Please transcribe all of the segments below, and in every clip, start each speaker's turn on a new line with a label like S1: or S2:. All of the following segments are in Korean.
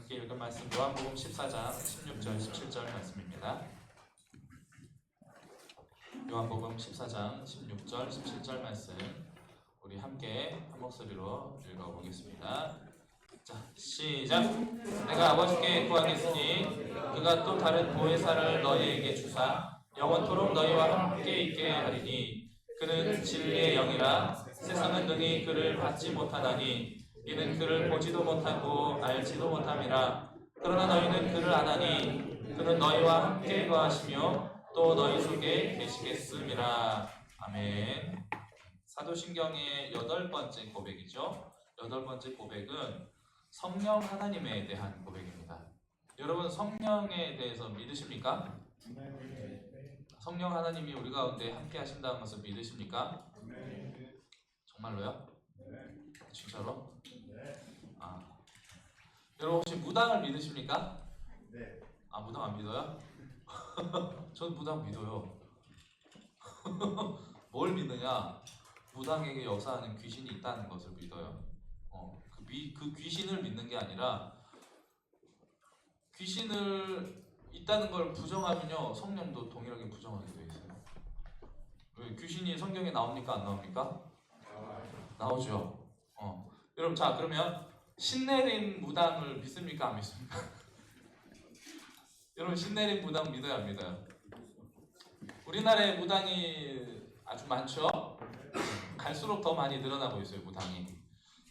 S1: 함께 읽은 말씀 요한복음 14장 16절 17절 말씀입니다. 요한복음 14장 16절 17절 말씀 우리 함께 한 목소리로 읽어보겠습니다. 자, 시작! 내가 아버지께 구하겠으니 그가 또 다른 보혜사를 너희에게 주사 영원토록 너희와 함께 있게 하리니 그는 진리의 영이라 세상은 능히 그를 받지 못하나니 이는 그를 보지도 못하고 알지도 못함이라. 그러나 너희는 그를 아나니 그는 너희와 함께 거하시며 또 너희 속에 계시겠음이라. 아멘. 사도신경의 8번째 고백이죠. 8번째 고백은 성령 하나님에 대한 고백입니다. 여러분 성령에 대해서 믿으십니까? 성령 하나님이 우리 가운데 함께 하신다는 것을 믿으십니까? 정말로요? 진짜로? 여러분 혹시 무당을 믿으십니까?
S2: 네.
S1: 무당 안 믿어요? 전 무당 믿어요. 뭘 믿느냐? 무당에게 역사하는 귀신이 있다는 것을 믿어요. 그 귀신을 믿는 게 아니라 귀신을 있다는 걸 부정하면요 성령도 동일하게 부정하게 되어 있어요. 왜 귀신이 성경에 나옵니까? 안 나옵니까? 나오죠. 여러분 자 그러면 신내림 무당을 믿습니까? 안 믿습니까? 여러분 신내림 무당 믿어요? 안 믿어요? 우리나라에 무당이 아주 많죠? 갈수록 더 많이 늘어나고 있어요. 무당이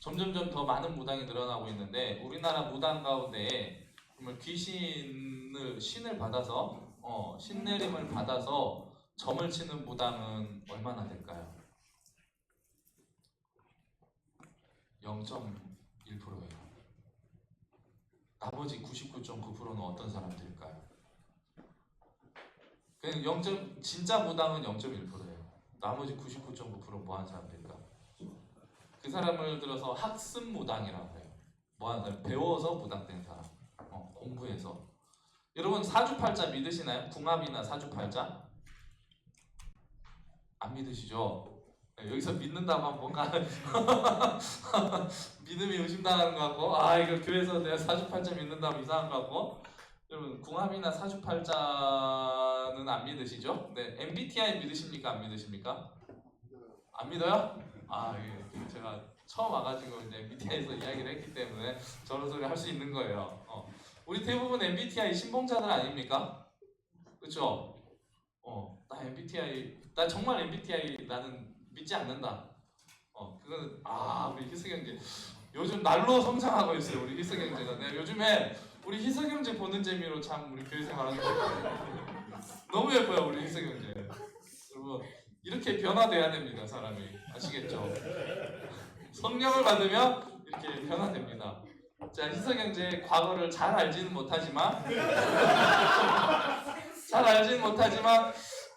S1: 점점점 더 많은 무당이 늘어나고 있는데 우리나라 무당 가운데 정말 신을 받아서 신내림을 받아서 점을 치는 무당은 얼마나 될까요? 0.1%예요. 나머지 99.9%는 어떤 사람들일까요? 그냥 진짜 무당은 0.1%예요. 나머지 99.9% 뭐하는 사람들일까? 그 사람을 들어서 학습 무당이라고 해요. 뭐하는 사람? 배워서 무당된 사람. 공부해서. 여러분 사주팔자 믿으시나요? 궁합이나 사주팔자? 안 믿으시죠? 여기서 믿는다고 하면 뭔가 믿음이 의심당하는 것 같고 이거 교회에서 내가 사주팔자 믿는다고 이상한 것 같고 여러분 궁합이나 사주팔자는 안 믿으시죠? 네, MBTI 믿으십니까? 안 믿으십니까? 안 믿어요? 예. 제가 처음 와가지고 이제 MBTI에서 이야기를 했기 때문에 저런 소리 할 수 있는 거예요. 우리 대부분 MBTI 신봉자들 아닙니까? 그렇죠? 나 MBTI 나 정말 MBTI 나는 믿지 않는다. 그거는 우리 희석형제 요즘 날로 성장하고 있어요. 우리 희석형제가. 네, 요즘에 우리 희석형제 보는 재미로 참 우리 교회 생활하는 거예요. 너무 예뻐요 우리 희석형제. 여러분 이렇게 변화돼야 됩니다. 사람이 아시겠죠? 성령을 받으면 이렇게 변화됩니다. 자 희석형제 과거를 잘 알지는 못하지만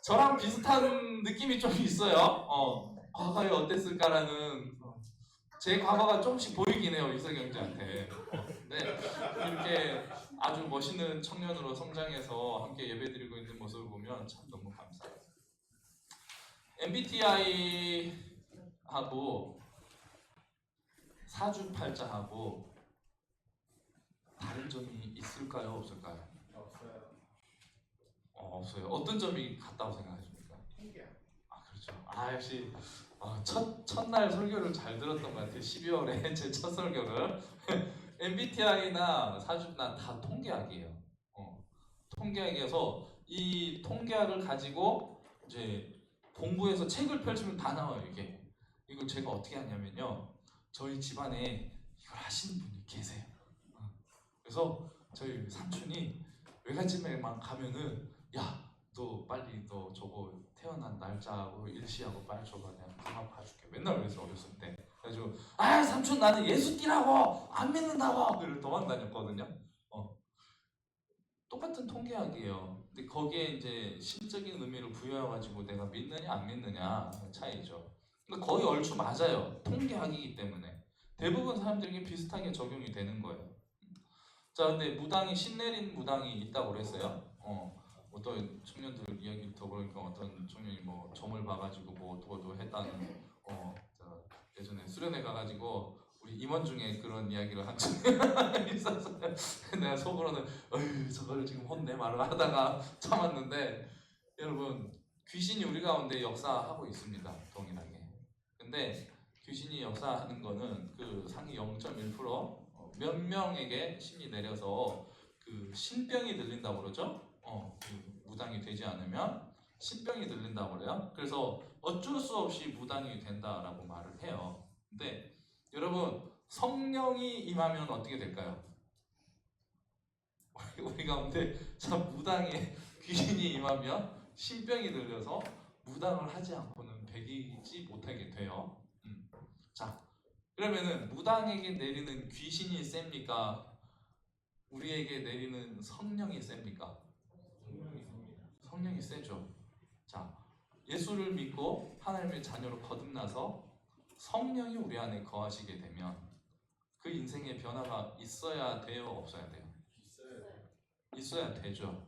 S1: 저랑 비슷한 느낌이 좀 있어요. 과거에 어땠을까라는 제 과거가 조금씩 보이긴 해요. 희석형제한테. 네, 이렇게 아주 멋있는 청년으로 성장해서 함께 예배드리고 있는 모습을 보면 참 너무 감사해요. MBTI하고 사주팔자하고 다른 점이 있을까요? 없을까요? 없어요. 어떤 점이 같다고 생각하십니까? 그렇죠. 역시 첫날 설교를 잘 들었던 것 같아요. 12월에 제 첫 설교를 MBTI나 사주나 다 통계학이에요. 통계학이어서 이 통계학을 가지고 이제 공부해서 책을 펼치면 다 나와요. 이걸 제가 어떻게 하냐면요. 저희 집안에 이걸 하시는 분이 계세요. 그래서 저희 삼촌이 외갓집에만 가면은 너 빨리 너 저거 태어난 날짜하고 일시하고 빨리 줘봐. 내가 그만 봐줄게. 맨날 그래서 어렸을 때. 그래가지고 삼촌 나는 예수띠라고 안 믿는다고 그걸 도망다녔거든요. 똑같은 통계학이에요. 근데 거기에 이제 심적인 의미를 부여해가지고 내가 믿느냐 안 믿느냐 차이죠. 근데 거의 얼추 맞아요. 통계학이기 때문에 대부분 사람들에게 비슷하게 적용이 되는 거예요. 자, 근데 신내린 무당이 있다고 그랬어요. 어떤 청년들 이야기 들어보니까 어떤 청년이 뭐 점을 봐가지고 뭐 어떠고 했다는 예전에 수련회 가가지고 우리 임원 중에 그런 이야기를 한 적이 있었어요. 내가 속으로는 어휴 저거를 지금 혼내 말을 하다가 참았는데 여러분 귀신이 우리 가운데 역사하고 있습니다. 동일하게. 근데 귀신이 역사하는 거는 그 상위 0.1%몇 명에게 신이 내려서 그 신병이 들린다고 그러죠. 그 무당이 되지 않으면 신병이 들린다고 그래요. 그래서 어쩔 수 없이 무당이 된다라고 말을 해요. 근데 여러분 성령이 임하면 어떻게 될까요? 우리 가운데 참 무당에 귀신이 임하면 신병이 들려서 무당을 하지 않고는 배기지 못하게 돼요. 자, 그러면은 무당에게 내리는 귀신이 셉니까? 우리에게 내리는 성령이 셉니까? 성령이 세죠. 자, 예수를 믿고 하나님의 자녀로 거듭나서 성령이 우리 안에 거하시게 되면 그 인생의 변화가 있어야 돼요, 없어야 돼요? 있어야 되죠.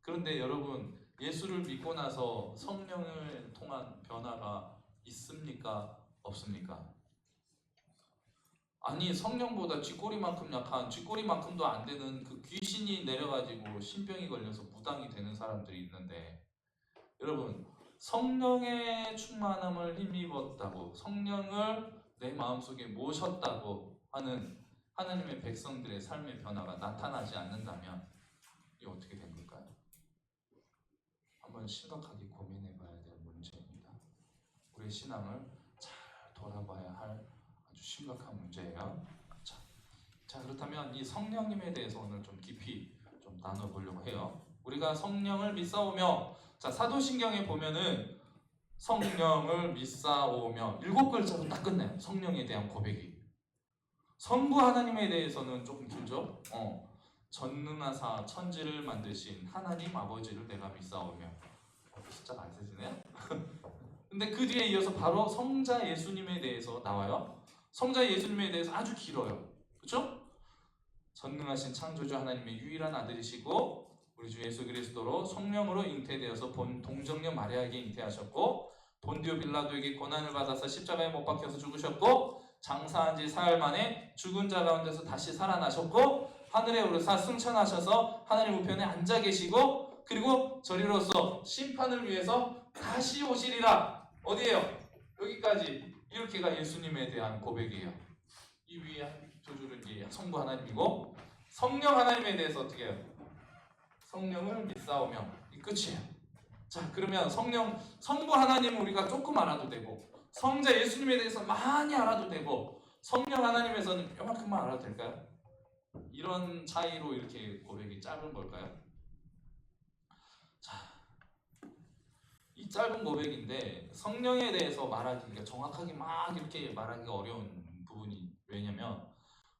S1: 그런데 여러분 예수를 믿고 나서 성령을 통한 변화가 있습니까? 없습니까? 아니 성령보다 쥐꼬리만큼 약한 쥐꼬리만큼도 안 되는 그 귀신이 내려가지고 신병이 걸려서 무당이 되는 사람들이 있는데 여러분 성령의 충만함을 힘입었다고 성령을 내 마음속에 모셨다고 하는 하나님의 백성들의 삶의 변화가 나타나지 않는다면 이게 어떻게 된 걸까요? 한번 심각하게 고민해 봐야 될 문제입니다. 우리의 신앙을 잘 돌아봐야 할 아주 심각한 문제예요. 자 그렇다면 이 성령님에 대해서 오늘 좀 깊이 좀 나눠보려고 해요. 우리가 성령을 믿사오며 자 사도신경에 보면은 성령을 믿사오며 7글자로 딱 끝내요. 성령에 대한 고백이. 성부 하나님에 대해서는 조금 길죠. 전능하사 천지를 만드신 하나님 아버지를 내가 믿사오며 숫자가 안 세지네요. 근데 그 뒤에 이어서 바로 성자 예수님에 대해서 나와요. 성자 예수님에 대해서 아주 길어요. 그렇죠? 전능하신 창조주 하나님의 유일한 아들이시고 우리 주 예수 그리스도로 성령으로 잉태되어서 본 동정녀 마리아에게 잉태하셨고 본디오 빌라도에게 고난을 받아서 십자가에 못 박혀서 죽으셨고 장사한 지 사흘 만에 죽은 자 가운데서 다시 살아나셨고 하늘에 오르사 승천하셔서 하나님 우편에 앉아 계시고 그리고 저리로서 심판을 위해서 다시 오시리라. 어디에요? 여기까지. 이렇게가 예수님에 대한 고백이에요. 이 위에 두 줄은 이제 성부 하나님이고 성령 하나님에 대해서 어떻게 해요? 성령을 믿사오며 이 끝이에요. 자 그러면 성부 하나님은 우리가 조금 알아도 되고 성자 예수님에 대해서 많이 알아도 되고 성령 하나님에서는 요만큼만 알아도 될까요? 이런 차이로 이렇게 고백이 짧은 걸까요? 자, 이 짧은 고백인데 성령에 대해서 말하기가 정확하게 막 이렇게 말하기가 어려운 부분이 왜냐면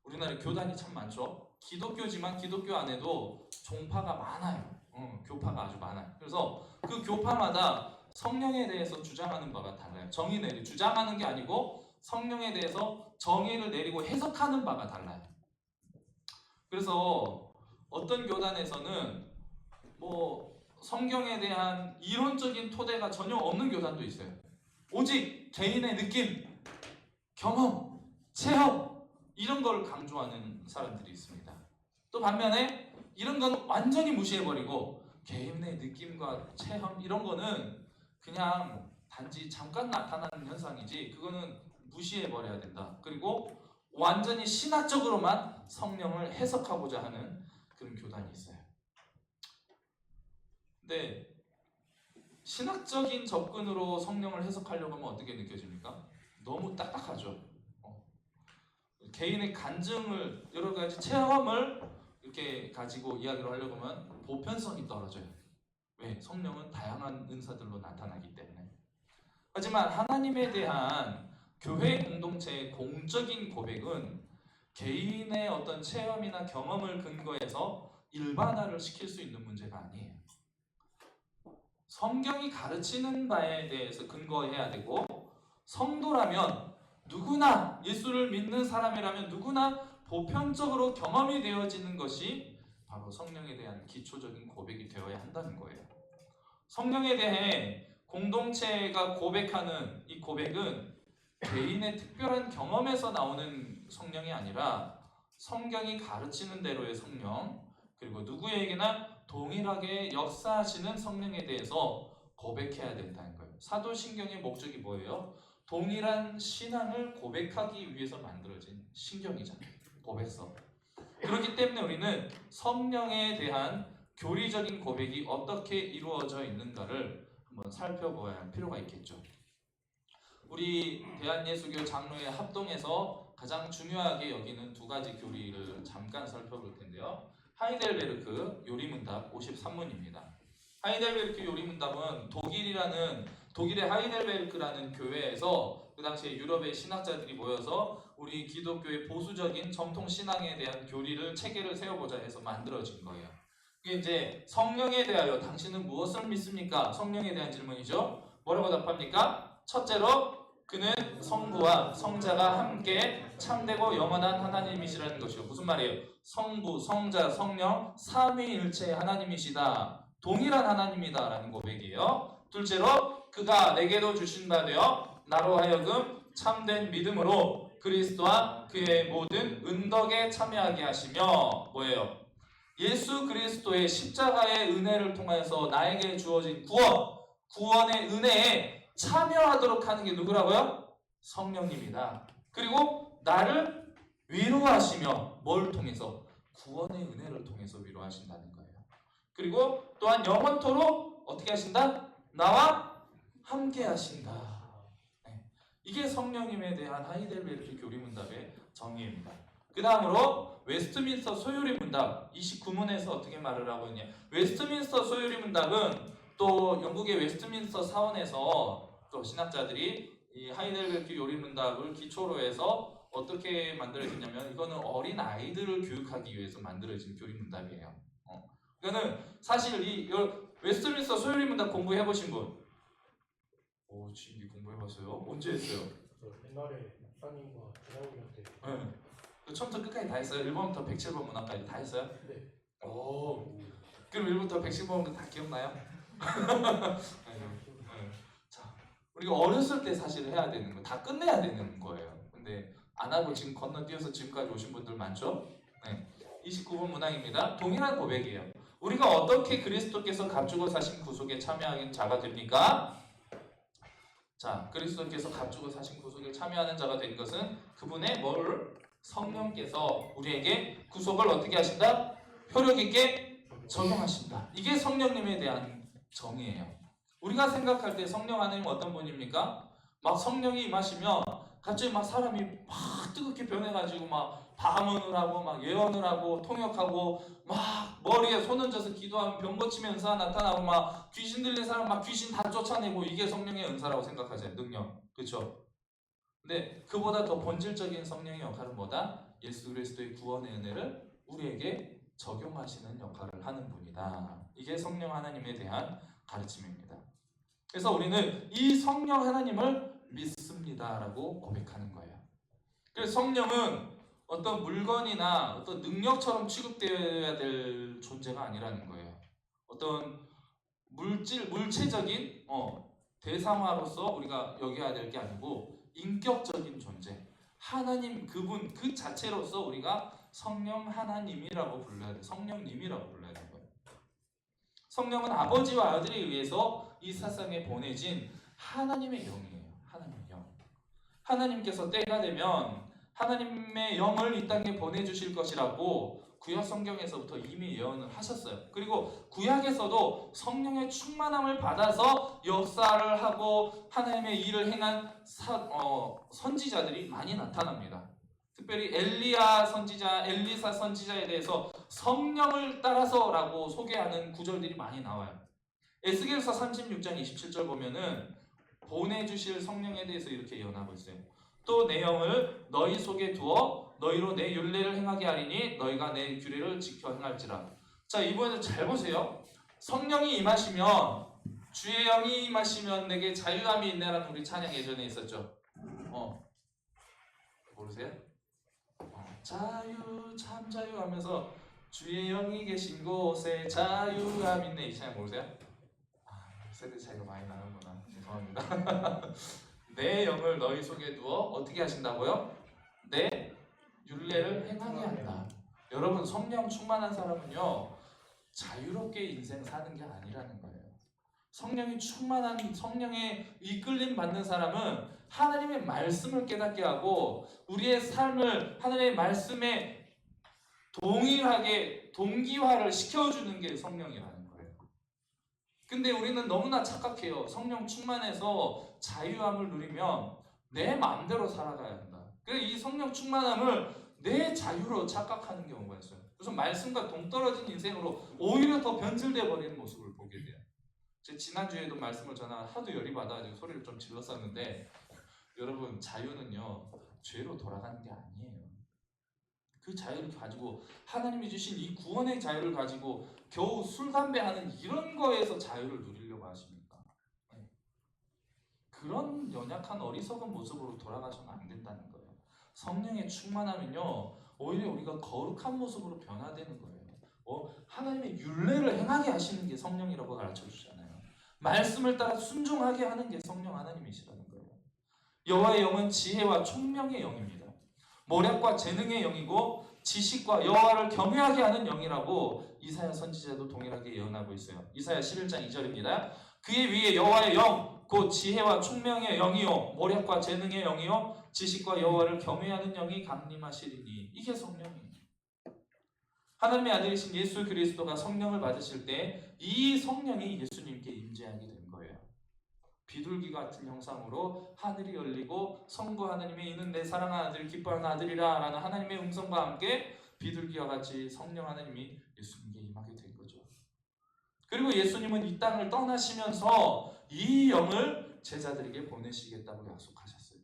S1: 우리나라에 교단이 참 많죠. 기독교지만 기독교 안에도 종파가 많아요. 교파가 아주 많아요. 그래서 그 교파마다 성령에 대해서 주장하는 바가 달라요. 주장하는 게 아니고 성령에 대해서 정의를 내리고 해석하는 바가 달라요. 그래서 어떤 교단에서는 뭐 성경에 대한 이론적인 토대가 전혀 없는 교단도 있어요. 오직 개인의 느낌, 경험, 체험 이런 걸 강조하는 사람들이 있습니다. 또 반면에 이런 건 완전히 무시해버리고 개인의 느낌과 체험 이런 거는 그냥 단지 잠깐 나타나는 현상이지 그거는 무시해버려야 된다. 그리고 완전히 신학적으로만 성령을 해석하고자 하는 그런 교단이 있어요. 근데 신학적인 접근으로 성령을 해석하려고 하면 어떻게 느껴집니까? 너무 딱딱하죠. 개인의 간증을 여러 가지 체험을 이렇게 가지고 이야기를 하려고 하면 보편성이 떨어져요. 왜? 성령은 다양한 은사들로 나타나기 때문에. 하지만 하나님에 대한 교회 공동체의 공적인 고백은 개인의 어떤 체험이나 경험을 근거해서 일반화를 시킬 수 있는 문제가 아니에요. 성경이 가르치는 바에 대해서 근거해야 되고 성도라면 누구나 예수를 믿는 사람이라면 누구나 보편적으로 경험이 되어지는 것이 바로 성령에 대한 기초적인 고백이 되어야 한다는 거예요. 성령에 대해 공동체가 고백하는 이 고백은 개인의 특별한 경험에서 나오는 성령이 아니라 성경이 가르치는 대로의 성령, 그리고 누구에게나 동일하게 역사하시는 성령에 대해서 고백해야 된다는 거예요. 사도신경의 목적이 뭐예요? 동일한 신앙을 고백하기 위해서 만들어진 신경이잖아요. 고백서. 그렇기 때문에 우리는 성령에 대한 교리적인 고백이 어떻게 이루어져 있는가를 한번 살펴봐야 할 필요가 있겠죠. 우리 대한예수교 장로회 합동에서 가장 중요하게 여기는 두 가지 교리를 잠깐 살펴볼 텐데요. 하이델베르크 요리문답 53문입니다. 하이델베르크 요리문답은 독일의 하이델베르크라는 교회에서 그 당시에 유럽의 신학자들이 모여서 우리 기독교의 보수적인 정통 신앙에 대한 교리를 체계를 세워보자 해서 만들어진 거예요. 이게 이제 성령에 대하여 당신은 무엇을 믿습니까? 성령에 대한 질문이죠. 뭐라고 답합니까? 첫째로 그는 성부와 성자가 함께 참되고 영원한 하나님이시라는 것이요. 무슨 말이에요? 성부, 성자, 성령 삼위일체의 하나님이시다. 동일한 하나님이다라는 고백이에요. 둘째로 그가 내게도 주신 바 되어 나로 하여금 참된 믿음으로 그리스도와 그의 모든 은덕에 참여하게 하시며 뭐예요? 예수 그리스도의 십자가의 은혜를 통해서 나에게 주어진 구원의 은혜에 참여하도록 하는 게 누구라고요? 성령님이다. 그리고 나를 위로하시며 뭘 통해서? 구원의 은혜를 통해서 위로하신다는 거예요. 그리고 또한 영원토록 어떻게 하신다? 나와 함께 하신다. 네. 이게 성령님에 대한 하이델베르크 교리문답의 정의입니다. 그 다음으로 웨스트민스터 소요리문답 29문에서 어떻게 말을 하고 있냐. 웨스트민스터 소요리문답은 또 영국의 웨스트민스터 사원에서 또 신학자들이 이 하이델베르크 요리문답을 기초로 해서 어떻게 만들어졌냐면 이거는 어린 아이들을 교육하기 위해서 만들어진 교리문답이에요. 이거는 사실 이 웨스트민스터 소요리문답 공부해 보신 분? 오, 지금 공부해 봤어요? 언제 했어요?
S2: 저 옛날에 목사님과 대학원한테.
S1: 네. 처음부터 끝까지 다 했어요? 1번부터 107번 문항까지 다 했어요?
S2: 네.
S1: 오. 그럼 1번부터 110번 다 기억나요? 자, 우리가 어렸을 때 사실 해야 되는 거, 다 끝내야 되는 거예요. 근데 안 하고 지금 건너뛰어서 지금까지 오신 분들 많죠? 네. 29번 문항입니다. 동일한 고백이에요. 우리가 어떻게 그리스도께서 값주고 사신 구속에 참여하는 자가 됩니까? 자, 그리스도께서 값주고 사신 구속에 참여하는 자가 된 것은 그분의 성령께서 우리에게 구속을 어떻게 하신다? 효력 있게 적용하신다. 이게 성령님에 대한 정의예요. 우리가 생각할 때 성령 하나님은 어떤 분입니까? 막 성령이 임하시면 갑자기 막 사람이 막 뜨겁게 변해가지고 막 방언을 하고 막 예언을 하고 통역하고 막 머리에 손 얹어서 기도하면 병 고치면 은사가 나타나고 막 귀신 들린 사람 막 귀신 다 쫓아내고 이게 성령의 은사라고 생각하잖아요. 능력. 그렇죠? 근데 그보다 더 본질적인 성령의 역할은 뭐다? 예수 그리스도의 구원의 은혜를 우리에게 적용하시는 역할을 하는 분이다. 이게 성령 하나님에 대한 가르침입니다. 그래서 우리는 이 성령 하나님을 믿습니다라고 고백하는 거예요. 그래서 성령은 어떤 물건이나 어떤 능력처럼 취급되어야 될 존재가 아니라는 거예요. 어떤 물체적인 대상화로서 우리가 여겨야 될 게 아니고 인격적인 존재, 하나님 그분 그 자체로서 우리가 성령 하나님이라고 불러야 돼. 성령님이라고 불러야 되는 거예요. 성령은 아버지와 아들에 의해서 이 세상에 보내진 하나님의 영이에요. 하나님의 영. 하나님께서 때가 되면 하나님의 영을 이 땅에 보내주실 것이라고 구약 성경에서부터 이미 예언을 하셨어요. 그리고 구약에서도 성령의 충만함을 받아서 역사를 하고 하나님의 일을 행한 선지자들이 많이 나타납니다. 특별히 엘리야 선지자, 엘리사 선지자에 대해서 성령을 따라서라고 소개하는 구절들이 많이 나와요. 에스겔서 36장 27절 보면은 보내주실 성령에 대해서 이렇게 예언하고 있어요. 또 내 영을 너희 속에 두어 너희로 내 율례를 행하게 하리니 너희가 내 규례를 지켜 행할지라. 자, 이번에 잘 보세요. 성령이 임하시면 주의 영이 임하시면 내게 자유함이 있네라는 우리 찬양 예전에 있었죠. 모르세요? 자유 참 자유 하면서 주의 영이 계신 곳에 자유함 있네. 이 찬양 모르세요? 세대 차이가 많이 나는구나. 죄송합니다. 내 영을 너희 속에 두어 어떻게 하신다고요? 내 율례를 행하게 한다. 여러분, 성령 충만한 사람은요 자유롭게 인생 사는 게 아니라는 거예요. 성령이 충만한, 성령의 이끌림 받는 사람은 하나님의 말씀을 깨닫게 하고 우리의 삶을 하나님의 말씀에 동일하게 동기화를 시켜주는 게 성령이라는 거예요. 근데 우리는 너무나 착각해요. 성령 충만해서 자유함을 누리면 내 마음대로 살아가야 한다. 그래서 이 성령 충만함을 내 자유로 착각하는 경우가 있어요. 그래서 말씀과 동떨어진 인생으로 오히려 더 변질돼 버리는 모습을 보게 돼요. 제가 지난주에도 말씀을 전하 하도 열이 받아가지고 소리를 좀 질렀었는데, 여러분, 자유는요 죄로 돌아가는 게 아니에요. 그 자유를 가지고, 하나님이 주신 이 구원의 자유를 가지고 겨우 술 담배 하는 이런 거에서 자유를 누리려고 하십니까? 네. 그런 연약한 어리석은 모습으로 돌아가시면 안 된다는 거예요. 성령의 충만하면요 오히려 우리가 거룩한 모습으로 변화되는 거예요. 하나님의 율례를 행하게 하시는 게 성령이라고 가르쳐 주잖아요. 말씀을 따라 순종하게 하는 게 성령 하나님이시라는 거예요. 여호와의 영은 지혜와 총명의 영입니다. 모략과 재능의 영이고 지식과 여호와를 경외하게 하는 영이라고 이사야 선지자도 동일하게 예언하고 있어요. 이사야 11장 2절입니다. 그의 위에 여호와의 영 곧 지혜와 총명의 영이요 모략과 재능의 영이요 지식과 여호와를 경외하는 영이 강림하시리니, 이게 성령이에요. 하나님의 아들이신 예수 그리스도가 성령을 받으실 때 이 성령이 예수님께 임재하게 된 거예요. 비둘기 같은 형상으로 하늘이 열리고 성부 하나님이 이는 내 사랑하는 아들 기뻐하는 아들이라 라는 하나님의 음성과 함께 비둘기와 같이 성령 하나님이 예수님께 임하게 된 거죠. 그리고 예수님은 이 땅을 떠나시면서 이 영을 제자들에게 보내시겠다고 약속하셨어요.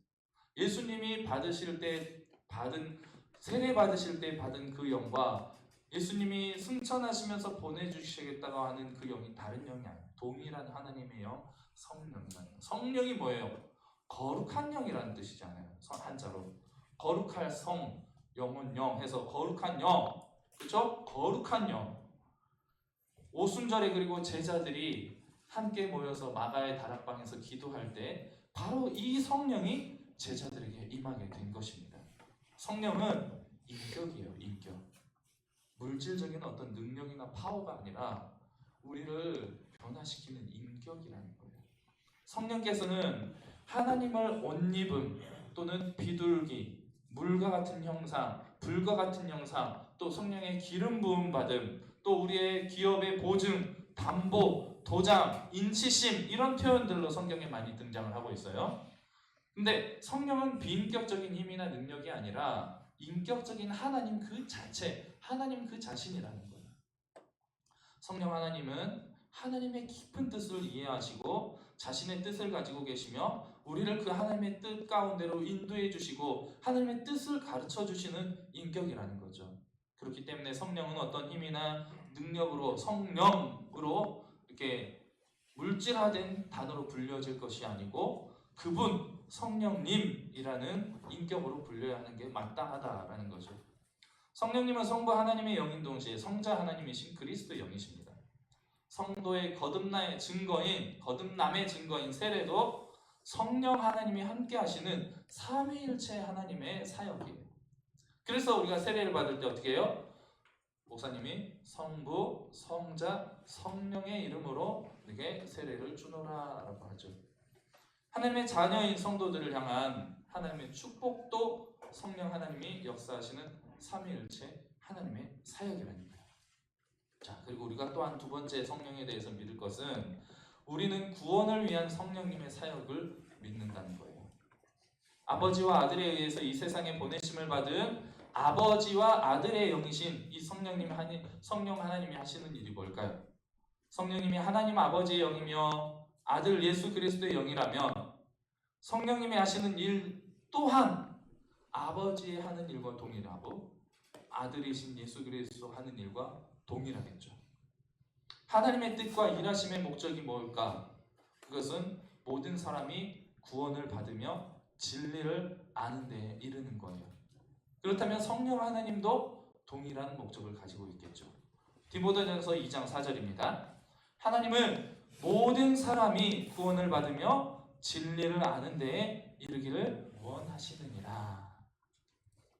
S1: 예수님이 받으실 때 받은, 세례 받으실 때 받은 그 영과 예수님이 승천하시면서 보내주시겠다고 하는 그 영이 다른 영이 아니에요. 동일한 하나님의 영, 성령이라는 영. 성령이 뭐예요? 거룩한 영이라는 뜻이잖아요. 한자로 거룩할 성, 영은 영 해서 거룩한 영, 그렇죠? 거룩한 영. 오순절에 그리고 제자들이 함께 모여서 마가의 다락방에서 기도할 때 바로 이 성령이 제자들에게 임하게 된 것입니다. 성령은 인격이에요. 인격. 물질적인 어떤 능력이나 파워가 아니라 우리를 변화시키는 인격이라는 거예요. 성령께서는 하나님을 옷 입음 또는 비둘기, 물과 같은 형상, 불과 같은 형상, 또 성령의 기름 부음 받음, 또 우리의 기업의 보증, 담보, 도장, 인치심, 이런 표현들로 성경에 많이 등장을 하고 있어요. 근데 성령은 비인격적인 힘이나 능력이 아니라 인격적인 하나님 그 자체, 하나님 그 자신이라는 거예요. 성령 하나님은 하나님의 깊은 뜻을 이해하시고 자신의 뜻을 가지고 계시며 우리를 그 하나님의 뜻 가운데로 인도해 주시고 하나님의 뜻을 가르쳐 주시는 인격이라는 거죠. 그렇기 때문에 성령은 어떤 힘이나 능력으로, 성령으로 이렇게 물질화된 단어로 불려질 것이 아니고 그분 성령님이라는 인격으로 불려야 하는 게 마땅하다라는 거죠. 성령님은 성부 하나님의 영인 동시에 성자 하나님이신 그리스도의 영이십니다. 성도의 거듭남의 증거인 세례도 성령 하나님이 함께 하시는 삼위일체 하나님의 사역이에요. 그래서 우리가 세례를 받을 때 어떻게 해요? 목사님이 성부, 성자, 성령의 이름으로 이렇게 세례를 주노라라고 하죠. 하나님의 자녀인 성도들을 향한 하나님의 축복도 성령 하나님이 역사하시는 삼위일체 하나님의 사역이라는 거예요. 자, 그리고 우리가 또한 두 번째 성령에 대해서 믿을 것은 우리는 구원을 위한 성령님의 사역을 믿는다는 거예요. 아버지와 아들에 의해서 이 세상에 보내심을 받은 아버지와 아들의 영이신 이 성령 하나님이 하시는 일이 뭘까요? 성령님이 하나님 아버지의 영이며 아들 예수 그리스도의 영이라면 성령님이 하시는 일 또한 아버지의 하는 일과 동일하고 아들이신 예수 그리스도 하는 일과 동일하겠죠. 하나님의 뜻과 일하심의 목적이 뭘까? 그것은 모든 사람이 구원을 받으며 진리를 아는 데 이르는 거예요. 그렇다면 성령 하나님도 동일한 목적을 가지고 있겠죠. 디모데전서 2장 4절입니다. 하나님은 모든 사람이 구원을 받으며 진리를 아는 데에 이르기를 원하시느니라.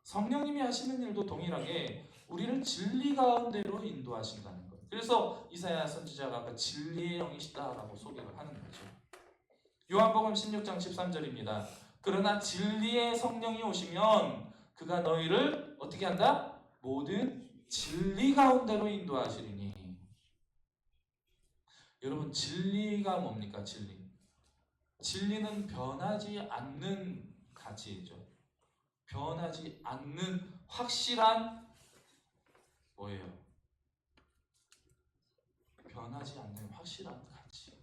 S1: 성령님이 하시는 일도 동일하게 우리를 진리 가운데로 인도하신다는 거예요. 그래서 이사야 선지자가 아까 진리의 영이시다라고 소개를 하는 거죠. 요한복음 16장 13절입니다. 그러나 진리의 성령이 오시면 그가 너희를 어떻게 한다? 모든 진리 가운데로 인도하시리니. 여러분, 진리가 뭡니까? 진리는 변하지 않는 가치이죠. 변하지 않는 확실한 뭐예요? 변하지 않는 확실한 가치.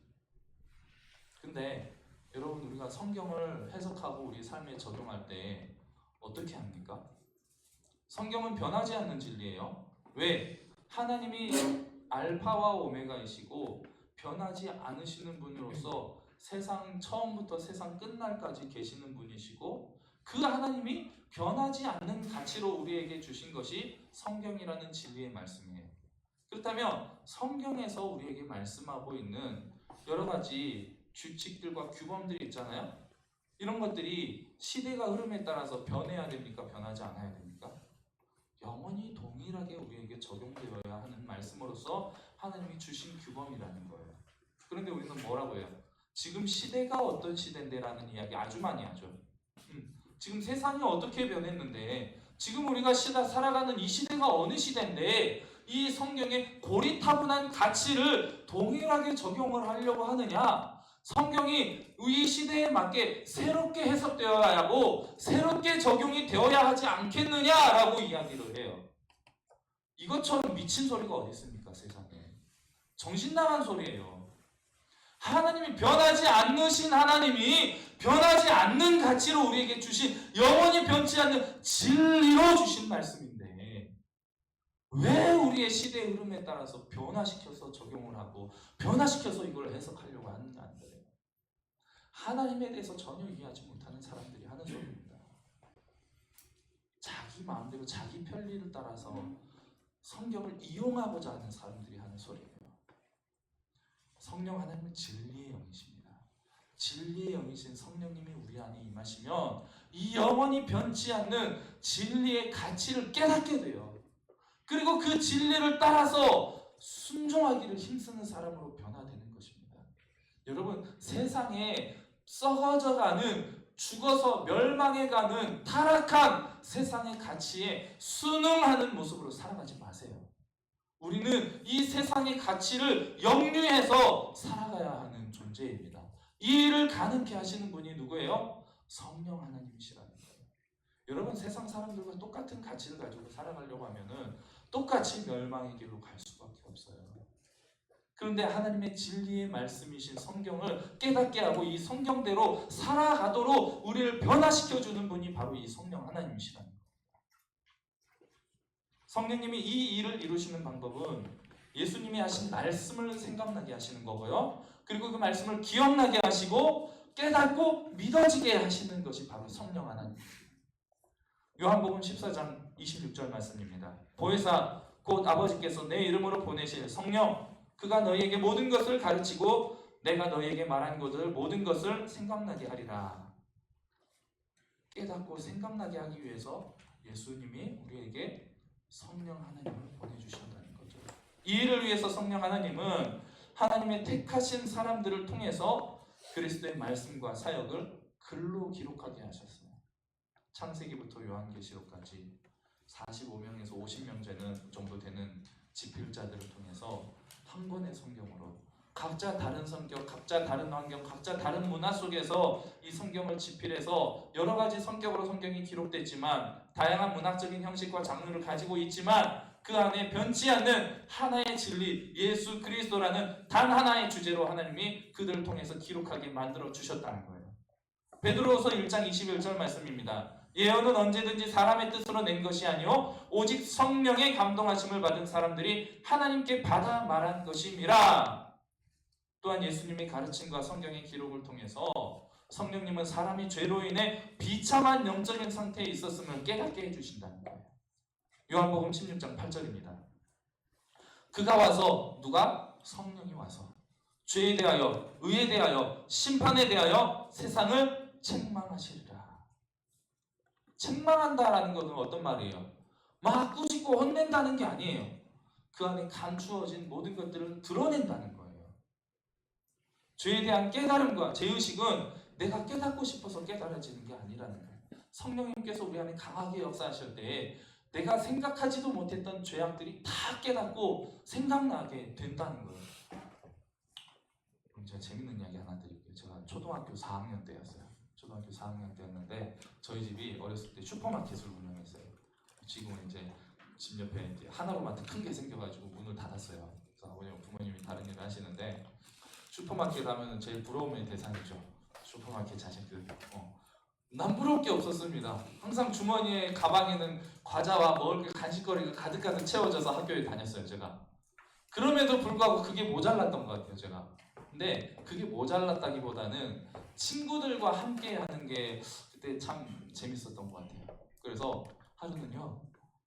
S1: 근데 여러분, 우리가 성경을 해석하고 우리 삶에 적용할 때 어떻게 합니까? 성경은 변하지 않는 진리예요. 왜? 하나님이 알파와 오메가이시고 변하지 않으시는 분으로서 세상 처음부터 세상 끝날까지 계시는 분이시고, 그 하나님이 변하지 않는 가치로 우리에게 주신 것이 성경이라는 진리의 말씀이에요. 그렇다면 성경에서 우리에게 말씀하고 있는 여러 가지 규칙들과 규범들이 있잖아요. 이런 것들이 시대가 흐름에 따라서 변해야 됩니까? 변하지 않아야 됩니까? 영원히 동일하게 우리에게 적용되어야 하는 말씀으로서 하나님이 주신 규범이라는 거예요. 그런데 우리는 뭐라고 해요? 지금 시대가 어떤 시대인데 라는 이야기 아주 많이 하죠. 지금 세상이 어떻게 변했는데, 지금 우리가 살아가는 이 시대가 어느 시대인데 이 성경의 고리타분한 가치를 동일하게 적용을 하려고 하느냐? 성경이 이 시대에 맞게 새롭게 해석되어야 하고 새롭게 적용이 되어야 하지 않겠느냐라고 이야기를 해요. 이것처럼 미친 소리가 어디 있습니까? 세상에. 정신 나간 소리예요. 하나님이 변하지 않으신 하나님이 변하지 않는 가치로 우리에게 주신, 영원히 변치 않는 진리로 주신 말씀인데 왜 우리의 시대의 흐름에 따라서 변화시켜서 적용을 하고 변화시켜서 이걸 해석하려고 하느냐 안 그래요. 하나님에 대해서 전혀 이해하지 못하는 사람들이 하는 소리입니다. 자기 마음대로 자기 편리를 따라서 성경을 이용하고자 하는 사람들이 하는 소리예요. 성령 하나님은 진리의 영이십니다. 진리의 영이신 성령님이 우리 안에 임하시면 이 영원히 변치 않는 진리의 가치를 깨닫게 돼요. 그리고 그 진리를 따라서 순종하기를 힘쓰는 사람으로 변화되는 것입니다. 여러분, 세상에 썩어져가는, 죽어서 멸망해가는 타락한 세상의 가치에 순응하는 모습으로 살아가지 마세요. 우리는 이 세상의 가치를 영유해서 살아가야 하는 존재입니다. 이 일을 가능케 하시는 분이 누구예요? 성령 하나님이시라는 거예요. 여러분, 세상 사람들과 똑같은 가치를 가지고 살아가려고 하면은 똑같이 멸망의 길로 갈 수밖에 없어요. 그런데 하나님의 진리의 말씀이신 성경을 깨닫게 하고 이 성경대로 살아가도록 우리를 변화시켜주는 분이 바로 이 성령 하나님이시라는 거예요. 성령님이 이 일을 이루시는 방법은 예수님이 하신 말씀을 생각나게 하시는 거고요. 그리고 그 말씀을 기억나게 하시고 깨닫고 믿어지게 하시는 것이 바로 성령 하나님입니다. 요한복음 14장 26절 말씀입니다. 보혜사 곧 아버지께서 내 이름으로 보내실 성령, 그가 너희에게 모든 것을 가르치고 내가 너희에게 말한 것을 모든 것을 생각나게 하리라. 깨닫고 생각나게 하기 위해서 예수님이 우리에게 성령 하나님을 보내주신다는 거죠. 이 일을 위해서 성령 하나님은 하나님의 택하신 사람들을 통해서 그리스도의 말씀과 사역을 글로 기록하게 하셨어요. 창세기부터 요한계시록까지 45명에서 50명 정도 되는 집필자들을 통해서 한 권의 성경으로 각자 다른 성격, 각자 다른 환경, 각자 다른 문화 속에서 이 성경을 집필해서 여러 가지 성격으로 성경이 기록됐지만, 다양한 문학적인 형식과 장르를 가지고 있지만 그 안에 변치 않는 하나의 진리, 예수 그리스도라는 단 하나의 주제로 하나님이 그들을 통해서 기록하게 만들어 주셨다는 거예요. 베드로후서 1장 21절 말씀입니다. 예언은 언제든지 사람의 뜻으로 낸 것이 아니요 오직 성령의 감동하심을 받은 사람들이 하나님께 받아 말한 것임이라. 또한 예수님의 가르침과 성경의 기록을 통해서 성령님은 사람이 죄로 인해 비참한 영적인 상태에 있었음을 깨닫게 해주신다는 거예요. 요한복음 16장 8절입니다. 그가 와서, 누가? 성령이 와서 죄에 대하여, 의에 대하여, 심판에 대하여 세상을 책망하시리라. 책망한다라는 것은 어떤 말이에요? 막 꾸짖고 혼낸다는 게 아니에요. 그 안에 감추어진 모든 것들을 드러낸다는 거예요. 죄에 대한 깨달음과 죄의식은 내가 깨닫고 싶어서 깨달아지는 게 아니라는 거예요. 성령님께서 우리 안에 강하게 역사하실 때 내가 생각하지도 못했던 죄악들이 다 깨닫고 생각나게 된다는 거예요. 그럼 제가 재밌는 이야기 하나 드릴게요. 제가 초등학교 4학년 때였어요. 초등학교 4학년 때였는데 저희 집이 어렸을 때 슈퍼마켓을 운영했어요. 지금은 이제 집 옆에 이제 하나로마트 큰 게 생겨가지고 문을 닫았어요. 그래서 아버님, 부모님이 다른 일을 하시는데 슈퍼마켓 하면 제일 부러움의 대상이죠. 슈퍼마켓 자식들. 난 부러울 게 없었습니다. 항상 주머니에 가방에는 과자와 먹을 게 간식거리가 가득가득 채워져서 학교에 다녔어요. 제가. 그럼에도 불구하고 그게 모자랐던 것 같아요. 제가. 근데 그게 모자랐다기보다는 친구들과 함께 하는 게 그때 참 재밌었던 것 같아요. 그래서 하루는요,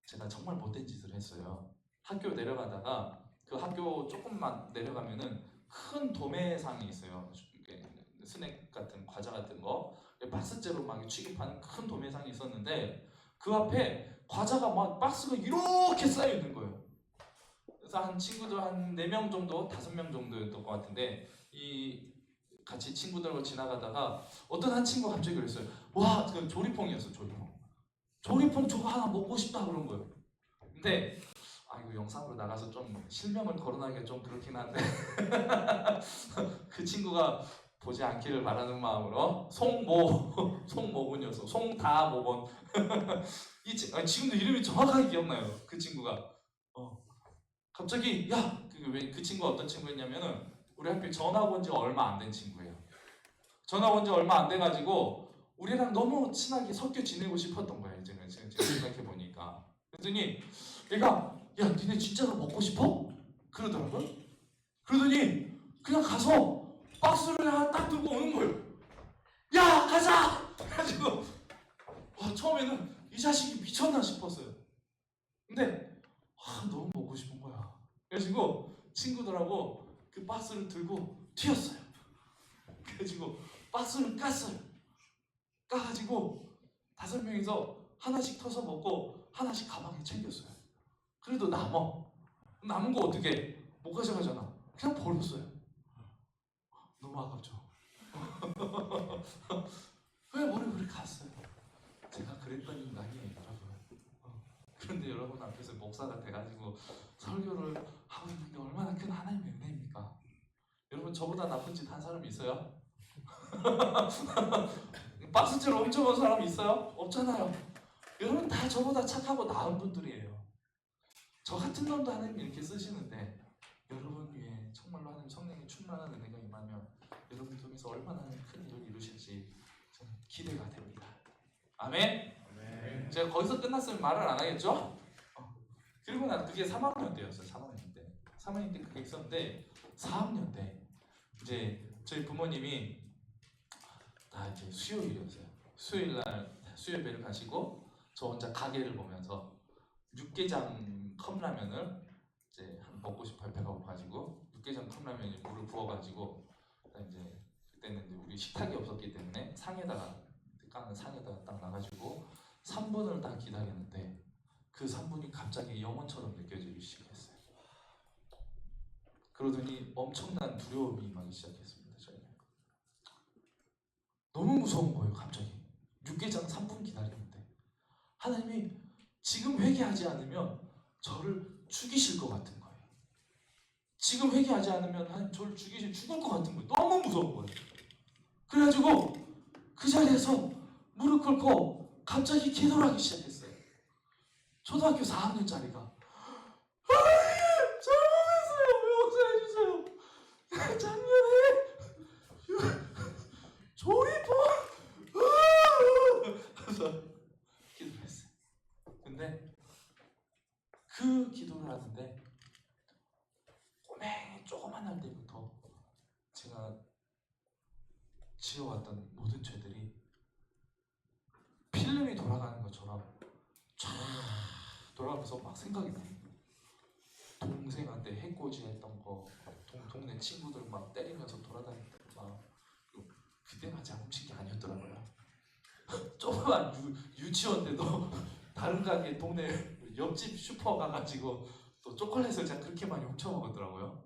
S1: 제가 정말 못된 짓을 했어요. 학교 내려가다가 그 학교 조금만 내려가면은 큰 도매상이 있어요. 스낵 같은 과자 같은 거 박스째로 막 취급하는 큰 도매상이 있었는데 그 앞에 과자가 막 박스가 이렇게 쌓여 있는 거예요. 그래서 한 친구들 한 4명 정도, 5명 정도였던 것 같은데 이 같이 친구들과 지나가다가 어떤 한 친구가 갑자기 그랬어요. 와, 그 조리퐁이었어, 조리퐁. 조리퐁 저거 하나 먹고 싶다 그런 거예요. 근데 이거 영상으로 나가서 좀 실명을 거론하기가 좀 그렇긴 한데 그 친구가 보지 않기를 바라는 마음으로 송모군이었어. 송다모건. 지금도 이름이 정확하게 기억나요. 그 친구가. 갑자기 그 친구가 어떤 친구였냐면은 우리 학교에 전학 온 지 얼마 안 된 친구예요. 전학 온 지 얼마 안 돼가지고 우리랑 너무 친하게 섞여 지내고 싶었던 거예요. 지금 생각해 보니까. 그랬더니 얘가 야 니네 진짜로 먹고 싶어? 그러더라고요. 그러더니 그냥 가서 박스를 하나 딱 들고 오는 거예요. 야 가자! 그래가지고 처음에는 이 자식이 미쳤나 싶었어요. 근데 너무 먹고 싶은 거야. 그래가지고 친구들하고 그 박스를 들고 튀었어요. 그래가지고 박스를 깠어요. 까가지고 5명이서 하나씩 터서 먹고 하나씩 가방에 챙겼어요. 그래도 남은 거 어떻게 못 가져가잖아. 그냥 버렸어요. 너무 아깝죠. 왜 머리 갔어요? 제가 그랬던 인간이에요, 여러분. 그런데 여러분 앞에서 목사가 돼가지고 설교를 하고 있는 게 얼마나 큰 하나님의 은혜입니까? 여러분 저보다 나쁜 짓 한 사람 있어요? 박스질 엄청 한 사람 있어요? 없잖아요. 여러분 다 저보다 착하고 나은 분들이에요. 저 같은 놈도 하나님이 이렇게 쓰시는데 여러분 위에 정말로 하나님 성령의 충만한 은혜가 임하면 여러분 통해서 얼마나 큰 일을 이루실지 저는 기대가 됩니다. 아멘?
S2: 네.
S1: 제가 거기서 끝났으면 말을 안 하겠죠? 그리고 난 그게 3학년 때였어요. 3학년 때. 3학년 때 그게 있었는데 4학년 때 이제 저희 부모님이 다 이제 수요일이었어요. 수요일날 수요예배를 가시고 저 혼자 가게를 보면서 육개장 컵라면을 이제 먹고 싶어요. 배가 고파가지고 육개장 컵라면에 물을 부어가지고 이제 그때는 이제 우리 식탁이 없었기 때문에 상에다가 까는 상에다가 딱 놔가지고 3분을 딱 기다렸는데 그 3분이 갑자기 영원처럼 느껴지기 시작했어요. 그러더니 엄청난 두려움이 임하기 시작했습니다. 저희는 너무 무서운 거예요. 갑자기 육개장 3분 기다리는데 하나님이 지금 회개하지 않으면 저를 죽이실 것 같은 거예요. 지금 회개하지 않으면 하나님 저를 죽을 것 같은 거예요. 너무 무서운 거예요. 그래가지고 그 자리에서 무릎 꿇고 갑자기 기도를 하기 시작했어요. 초등학교 4학년짜리가 잘못했어요. 용서해주세요. 작년에 조리포 하면서 기도를 했어요. 근데 그 기도를 하는데 꼬맹이 조그만할 때부터 제가 지어왔던 모든 죄들이 필름이 돌아가는 것처럼 쫙 돌아가면서 막 생각이 나요. 동생한테 해코지 했던 거, 동네 친구들 막 때리면서 돌아다녔던 거. 그때는 아직 훔친 게 아니었더라고요. 조그만 유치원인데도 다른 가게 동네 옆집 슈퍼 가가지고 또 초콜릿을 제가 그렇게 많이 훔쳐 먹었더라고요.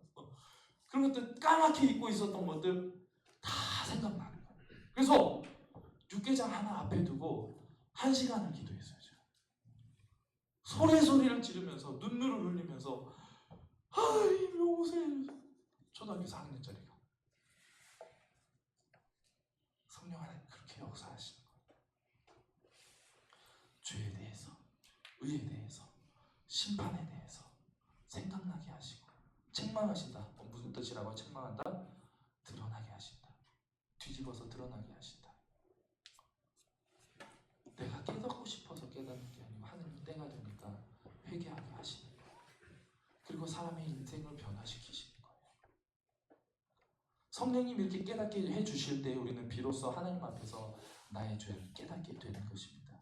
S1: 그런 것들 까맣게 잊고 있었던 것들 다 생각나는 거예요. 그래서 육개장 하나 앞에 두고 1시간을 기도했어요. 제가. 소리를 지르면서 눈물을 흘리면서 하나님 오세요. 초등학교 4학년짜리가 성령 하나님 그렇게 역사하시는 거예요. 죄에 대해서, 의에 대해서, 심판에 대해서 생각나게 하시고, 책망하신다. 무슨 뜻이라고? 책망한다? 드러나게 하신다. 뒤집어서 드러나게 하신다. 내가 깨닫고 싶어서 깨닫는 게 아니고 하느님 때가 되니까 회개하게 하시는 거예요. 그리고 사람의 인생을 변화시키시는 거예요. 성령님 이렇게 깨닫게 해주실 때 우리는 비로소 하나님 앞에서 나의 죄를 깨닫게 되는 것입니다.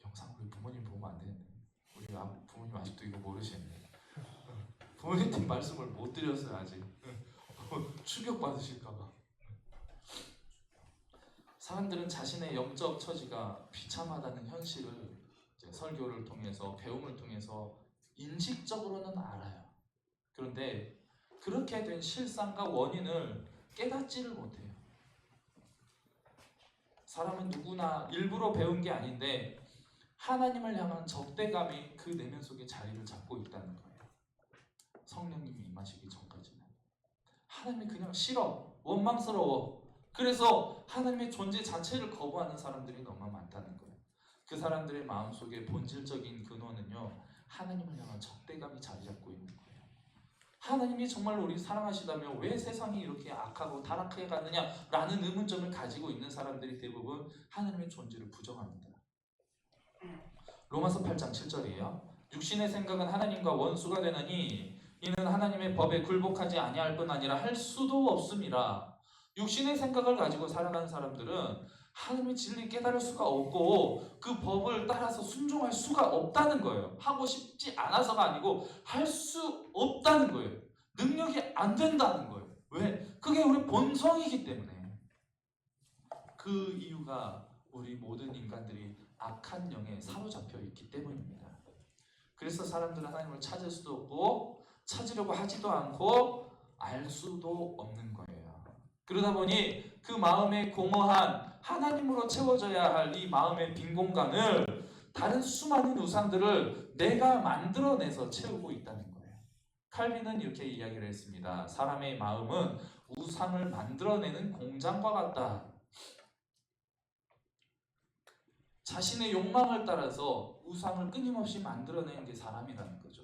S1: 영상 우리 부모님 보면 안 되는데, 우리 부모님 아직도 이거 모르시는데, 부모님한테 말씀을 못 드렸어요 아직. 충격 받으실까봐. 사람들은 자신의 영적 처지가 비참하다는 현실을 이제 설교를 통해서, 배움을 통해서 인식적으로는 알아요. 그런데 그렇게 된 실상과 원인을 깨닫지를 못해요. 사람은 누구나 일부러 배운 게 아닌데 하나님을 향한 적대감이 그 내면 속에 자리를 잡고 있다는 거예요. 성령님이 임하시기 전까지는 하나님이 그냥 싫어, 원망스러워. 그래서 하나님의 존재 자체를 거부하는 사람들이 너무 많다는 거예요. 그 사람들의 마음속에 본질적인 근원은요, 하나님을 향한 적대감이 자리 잡고 있는 거예요. 하나님이 정말 우리 사랑하시다면 왜 세상이 이렇게 악하고 타락해 가느냐라는 의문점을 가지고 있는 사람들이 대부분 하나님의 존재를 부정합니다. 로마서 8장 7절이에요. 육신의 생각은 하나님과 원수가 되나니 이는 하나님의 법에 굴복하지 아니할 뿐 아니라 할 수도 없음이라. 육신의 생각을 가지고 살아가는 사람들은 하나님의 진리 깨달을 수가 없고 그 법을 따라서 순종할 수가 없다는 거예요. 하고 싶지 않아서가 아니고 할 수 없다는 거예요. 능력이 안 된다는 거예요. 왜? 그게 우리 본성이기 때문에. 그 이유가 우리 모든 인간들이 악한 영에 사로잡혀 있기 때문입니다. 그래서 사람들은 하나님을 찾을 수도 없고 찾으려고 하지도 않고 알 수도 없는 거예요. 그러다 보니 그 마음의 공허한 하나님으로 채워져야 할 이 마음의 빈 공간을 다른 수많은 우상들을 내가 만들어내서 채우고 있다는 거예요. 칼빈은 이렇게 이야기를 했습니다. 사람의 마음은 우상을 만들어내는 공장과 같다. 자신의 욕망을 따라서 우상을 끊임없이 만들어내는 게 사람이라는 거죠.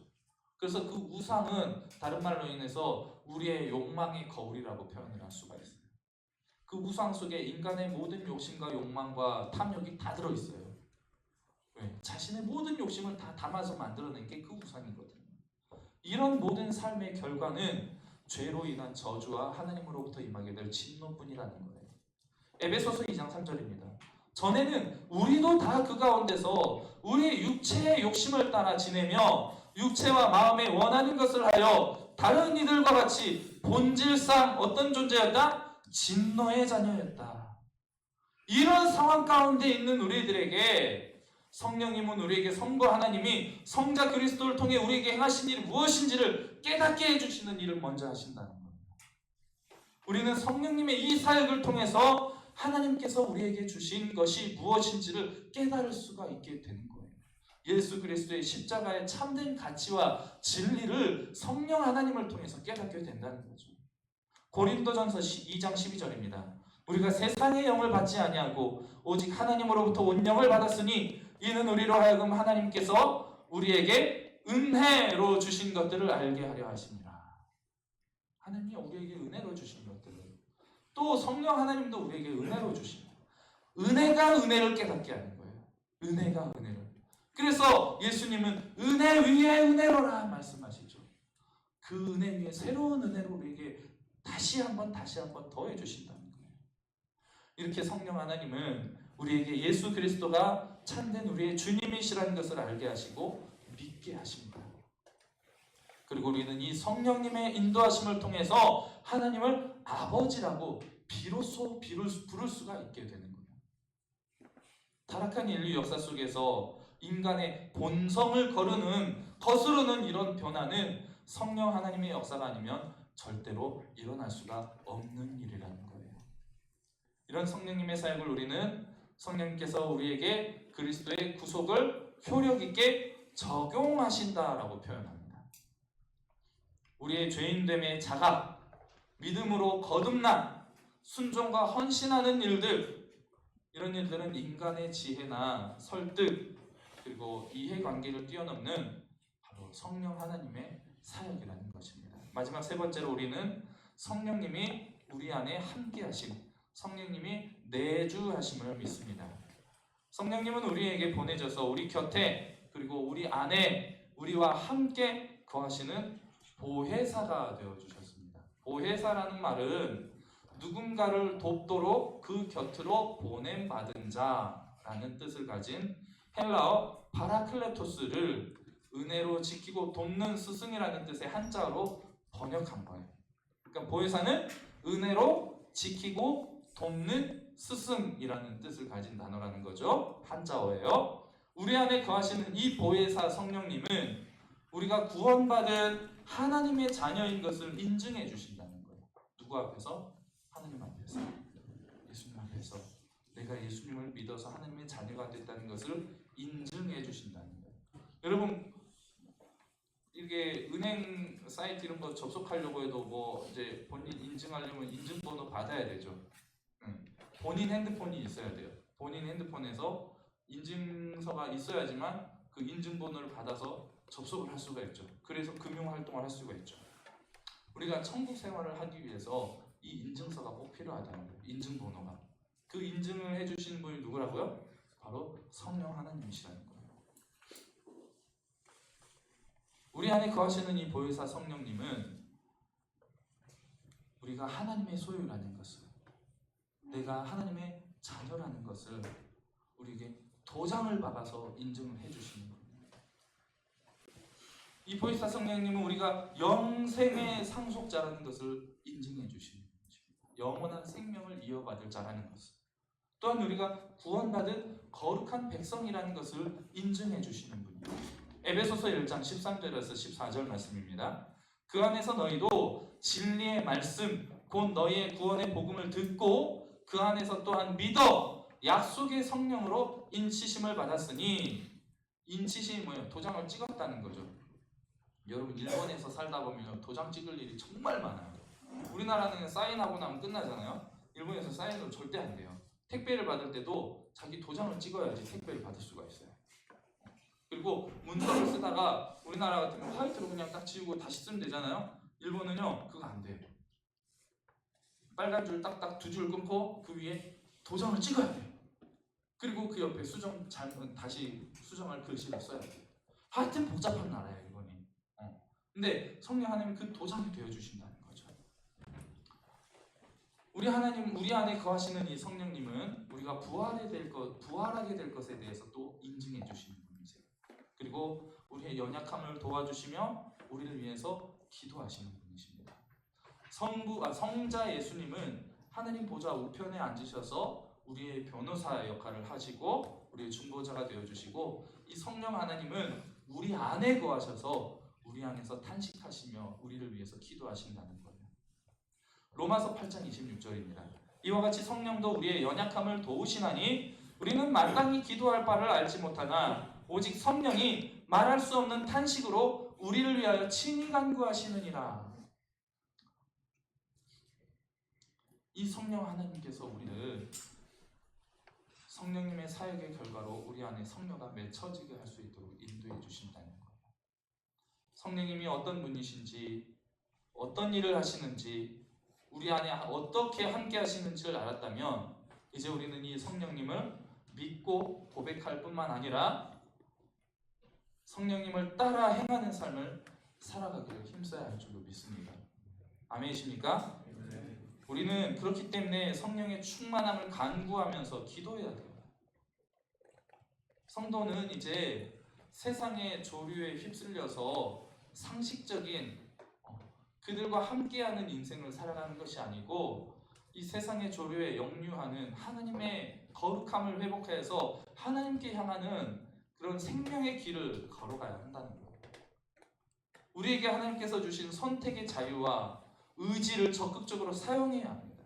S1: 그래서 그 우상은 다른 말로 인해서 우리의 욕망의 거울이라고 표현을 할 수가 있어요. 그 우상 속에 인간의 모든 욕심과 욕망과 탐욕이 다 들어있어요. 왜? 자신의 모든 욕심을 다 담아서 만들어낸 게 그 우상이거든요. 이런 모든 삶의 결과는 죄로 인한 저주와 하나님으로부터 임하게 될 진노뿐이라는 거예요. 에베소서 2장 3절입니다. 전에는 우리도 다 그 가운데서 우리의 육체의 욕심을 따라 지내며 육체와 마음에 원하는 것을 하여 다른 이들과 같이 본질상 어떤 존재였다? 진노의 자녀였다. 이런 상황 가운데 있는 우리들에게 성령님은 우리에게 성부 하나님이 성자 그리스도를 통해 우리에게 행하신 일이 무엇인지를 깨닫게 해주시는 일을 먼저 하신다는 겁니다. 우리는 성령님의 이 사역을 통해서 하나님께서 우리에게 주신 것이 무엇인지를 깨달을 수가 있게 되는 거예요. 예수 그리스도의 십자가의 참된 가치와 진리를 성령 하나님을 통해서 깨닫게 된다는 거죠. 고린도전서 2장 12절입니다. 우리가 세상의 영을 받지 아니하고 오직 하나님으로부터 온 영을 받았으니 이는 우리로 하여금 하나님께서 우리에게 은혜로 주신 것들을 알게 하려 하십니다. 하나님이 우리에게 은혜로 주신 것들을, 또 성령 하나님도 우리에게 은혜로 주십니다. 은혜가 은혜를 깨닫게 하는 거예요. 은혜가 은혜를. 그래서 예수님은 은혜 위에 은혜로라 말씀하시죠. 그 은혜 위에 새로운 은혜로 우리에게 다시 한번 더해 주신다는 거예요. 이렇게 성령 하나님은 우리에게 예수 그리스도가 참된 우리의 주님이시라는 것을 알게 하시고 믿게 하십니다. 그리고 우리는 이 성령님의 인도하심을 통해서 하나님을 아버지라고 비로소 부를 수가 있게 되는 거예요. 타락한 인류 역사 속에서 인간의 본성을 거스르는 이런 변화는 성령 하나님의 역사가 아니면 절대로 일어날 수가 없는 일이라는 거예요. 이런 성령님의 사역을 우리는 성령님께서 우리에게 그리스도의 구속을 효력 있게 적용하신다라고 표현합니다. 우리의 죄인됨의 자각, 믿음으로 거듭난 순종과 헌신하는 일들, 이런 일들은 인간의 지혜나 설득 그리고 이해관계를 뛰어넘는 바로 성령 하나님의 사역이라는 것입니다. 마지막 세 번째로 우리는 성령님이 우리 안에 함께하심, 성령님이 내주하심을 믿습니다. 성령님은 우리에게 보내져서 우리 곁에 그리고 우리 안에 우리와 함께 거하시는 보혜사가 되어주셨습니다. 보혜사라는 말은 누군가를 돕도록 그 곁으로 보냄받은 자라는 뜻을 가진 헬라어 파라클레토스를 은혜로 지키고 돕는 스승이라는 뜻의 한자어로 번역한 거예요. 그러니까 보혜사는 은혜로 지키고 돕는 스승이라는 뜻을 가진 단어라는 거죠. 한자어예요. 우리 안에 거하시는 이 보혜사 성령님은 우리가 구원받은 하나님의 자녀인 것을 인증해 주신다는 거예요. 누구 앞에서? 하나님 앞에서, 예수님 앞에서 내가 예수님을 믿어서 하나님의 자녀가 됐다는 것을 인증해 주신다는 거예요. 여러분, 이게 은행 사이트 이런 거 접속하려고 해도 뭐 이제 본인 인증하려면 인증번호 받아야 되죠. 본인 핸드폰이 있어야 돼요. 본인 핸드폰에서 인증서가 있어야지만 그 인증번호를 받아서 접속을 할 수가 있죠. 그래서 금융활동을 할 수가 있죠. 우리가 천국 생활을 하기 위해서 이 인증서가 꼭 필요하다는 거예요. 인증번호가. 그 인증을 해주시는 분이 누구라고요? 바로 성령 하나님이시라는 거예요. 우리 안에 거하시는 이 보혜사 성령님은 우리가 하나님의 소유라는 것을, 내가 하나님의 자녀라는 것을 우리에게 도장을 박아서 인증을 해주시는 겁니다. 이 보혜사 성령님은 우리가 영생의 상속자라는 것을 인증해 주시는 것입니다. 영원한 생명을 이어받을 자라는 것을, 또한 우리가 구원받은 거룩한 백성이라는 것을 인증해 주시는 분입니다. 에베소서 1장 13절에서 14절 말씀입니다. 그 안에서 너희도 진리의 말씀 곧 너희의 구원의 복음을 듣고 그 안에서 또한 믿어 약속의 성령으로 인치심을 받았으니, 인치심이 뭐예요? 도장을 찍었다는 거죠. 여러분, 일본에서 살다 보면 도장 찍을 일이 정말 많아요. 우리나라는 사인하고 나면 끝나잖아요. 일본에서 사인은 절대 안 돼요. 택배를 받을 때도 자기 도장을 찍어야지 택배를 받을 수가 있어요. 그리고 문서를 쓰다가 우리나라 같으면 화이트로 그냥 딱 지우고 다시 쓰면 되잖아요. 일본은요, 그거 안 돼요. 빨간 줄 딱딱 두 줄 끊고 그 위에 도장을 찍어야 돼요. 그리고 그 옆에 다시 수정할 글씨를 써야 돼요. 하여튼 복잡한 나라예요, 일본이. 근데 성령 하나님은 그 도장이 되어주신다는 거죠. 우리 안에 거하시는 이 성령님은 우리가 부활하게 될 것에 대해서 또 인증해 주시는 분이세요. 그리고 우리의 연약함을 도와주시며 우리를 위해서 기도하시는 분이십니다. 성자 예수님은 하나님 보좌 우편에 앉으셔서 우리의 변호사 역할을 하시고 우리의 중보자가 되어주시고, 이 성령 하나님은 우리 안에 거하셔서 우리 안에서 탄식하시며 우리를 위해서 기도하신다는 거예요. 로마서 8장 26절입니다. 이와 같이 성령도 우리의 연약함을 도우시나니 우리는 마땅히 기도할 바를 알지 못하나 오직 성령이 말할 수 없는 탄식으로 우리를 위하여 친히 간구하시느니라. 이 성령 하나님께서 우리를 성령님의 사역의 결과로 우리 안에 성령가 맺혀지게 할 수 있도록 인도해 주신다는 거예요. 성령님이 어떤 분이신지, 어떤 일을 하시는지, 우리 안에 어떻게 함께 하시는지를 알았다면 이제 우리는 이 성령님을 믿고 고백할 뿐만 아니라 성령님을 따라 행하는 삶을 살아가기를 힘써야 할 줄로 믿습니다. 아멘이십니까? 우리는 그렇기 때문에 성령의 충만함을 간구하면서 기도해야 돼요. 성도는 이제 세상의 조류에 휩쓸려서 상식적인 그들과 함께하는 인생을 살아가는 것이 아니고 이 세상의 조류에 역류하는 하나님의 거룩함을 회복해서 하나님께 향하는 그런 생명의 길을 걸어가야 한다는 거예요. 우리에게 하나님께서 주신 선택의 자유와 의지를 적극적으로 사용해야 합니다.